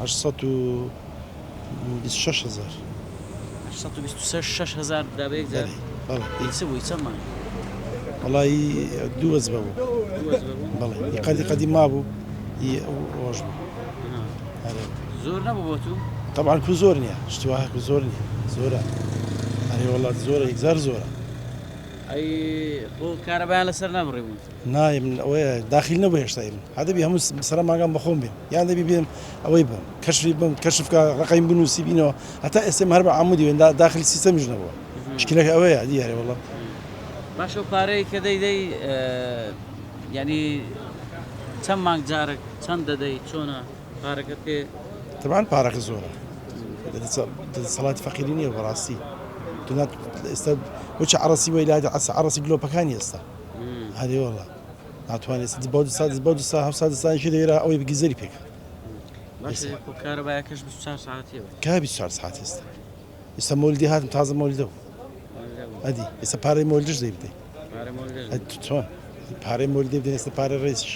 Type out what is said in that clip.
826,000. 826,000 دابێک جار بەڵێ چ بووی چەمان وڵی دووەز بەبوو بەڵێ قەدی مابوو ڕۆژ بوو زۆر نەبوو بۆ تو طبعا کو زۆر نییە شتوها کو زۆر نییە زۆرە هەرێ وڵات زۆرە هزار زۆرە ئەی بۆ کارەبایان لەسەر نەبڕێبوون نایە من ئەوەیە داخل نەبوو هێشتا من هەدەبی هەموو سەرە ماگەم بەخۆم بێم یان دەبی بێم ئەوەی بم کەشفی بم کەشفکە ڕقەیم بنووسی بینەوە هەتا ئێستا هەر بە عمودی وێن داخلی سیستەمیش نەبووە شکلەکە ئەوەیە دیارێ وەڵام باشە و پارەی کە دەی ینی چەند مانگ جارێک چەند دەدەی چۆنە پارەکە پێ طبعا پارەکە زۆرە سەڵاتی فەقیری نییە بەڕاستی ئێستا بۆچە عڕەسی وەیلات عڕەسی گلۆپەکانی ئێستا هەرێ وەڵا ناتوانێت بۆ دو سا هەفت ساانشی دەیرا ئەوەی بگیزەری پێکە باشە بۆ کارەبایەکەش 24 ساعتیەوە کا 24 ساعت ئێستا ئێستا مۆلدی هاتم تازە مۆلدە و ئەدی ئێستا پارەی مۆلدش دەی بدەیت چۆن پارەی مۆلدی بدەین ئێستا پارە ڕێزش